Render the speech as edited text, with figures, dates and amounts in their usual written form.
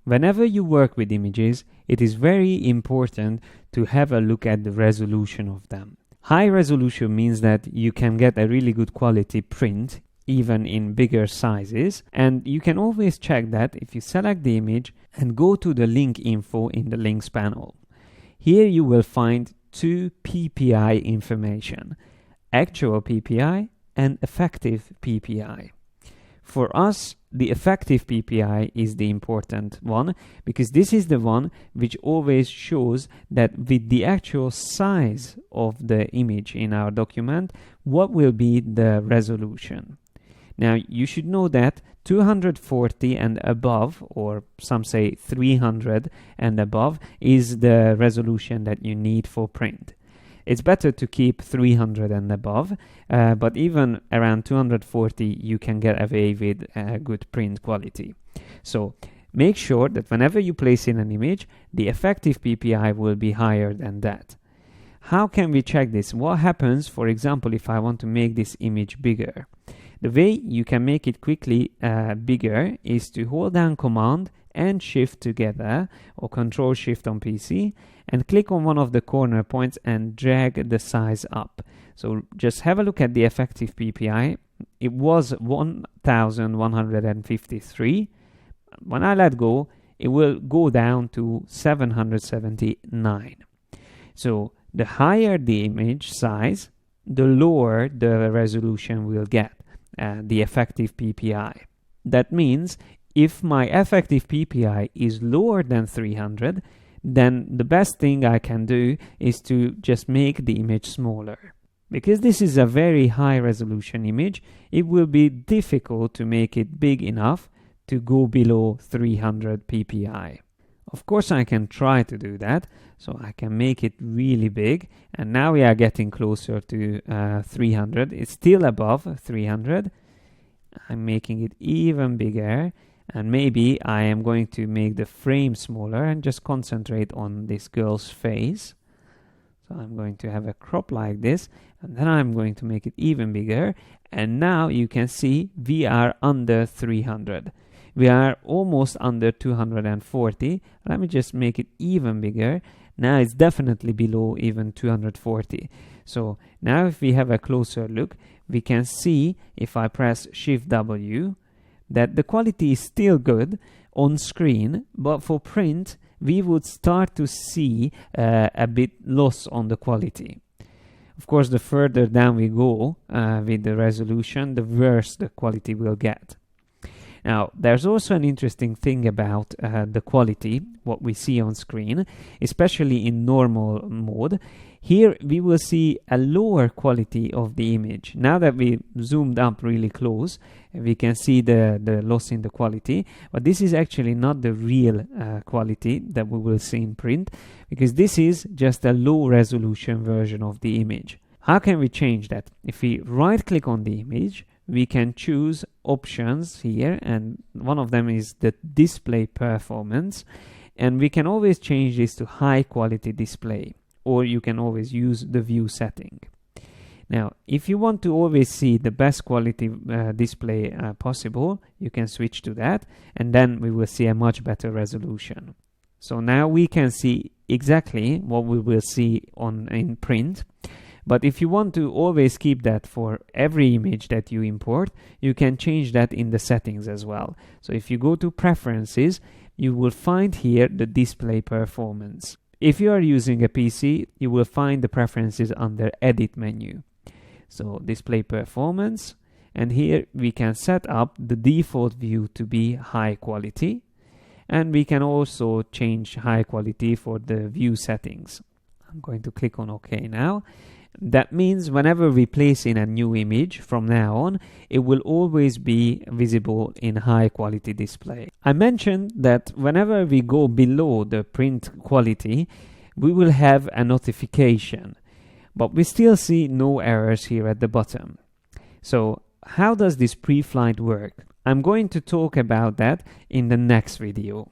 Whenever you work with images, it is very important to have a look at the resolution of them. High resolution means that you can get a really good quality print even in bigger sizes, and you can always check that if you select the image and go to the link info in the links panel. Here you will find two PPI information, actual PPI and effective PPI. For us, the effective PPI is the important one, because this is the one which always shows that with the actual size of the image in our document, what will be the resolution. Now, you should know that 240 and above, or some say 300 and above, is the resolution that you need for print. It's better to keep 300 and above, but even around 240 you can get away with good print quality. So make sure that whenever you place in an image, the effective PPI will be higher than that. How can we check this? What happens, for example, if I want to make this image bigger? The way you can make it quickly bigger is to hold down Command and Shift together, or Control Shift on PC, and click on one of the corner points and drag the size up. So just have a look at the effective PPI. It was 1153. When I let go, it will go down to 779. So the higher the image size, the lower the resolution will get, the effective PPI. That means if my effective PPI is lower than 300, then the best thing I can do is to just make the image smaller. Because this is a very high resolution image, it will be difficult to make it big enough to go below 300 PPI. Of course, I can try to do that, so I can make it really big, and now we are getting closer to 300. It's still above 300. I'm making it even bigger, and maybe I am going to make the frame smaller and just concentrate on this girl's face. So I'm going to have a crop like this, and then I'm going to make it even bigger, and now you can see we are under 300. We are almost under 240. Let me just make it even bigger. Now it's definitely below even 240. So now if we have a closer look, we can see if I press Shift W that the quality is still good on screen, but for print we would start to see a bit loss on the quality. Of course, the further down we go with the resolution, the worse the quality will get. Now, there's also an interesting thing about the quality, what we see on screen, especially in normal mode. Here we will see a lower quality of the image. Now that we zoomed up really close, we can see the loss in the quality, but this is actually not the real quality that we will see in print, because this is just a low resolution version of the image. How can we change that? If we right click on the image, we can choose options here, and one of them is the display performance, and we can always change this to high quality display, or you can always use the view setting. Now, if you want to always see the best quality display possible, you can switch to that, and then we will see a much better resolution. So now we can see exactly what we will see in print. But if you want to always keep that for every image that you import, you can change that in the settings as well. So if you go to Preferences, you will find here the display performance. If you are using a PC, you will find the preferences under Edit menu. So display performance, and here we can set up the default view to be high quality, and we can also change high quality for the view settings. I'm going to click on OK now. That means whenever we place in a new image from now on, it will always be visible in high quality display. I mentioned that whenever we go below the print quality, we will have a notification, but we still see no errors here at the bottom. So how does this pre-flight work? I'm going to talk about that in the next video.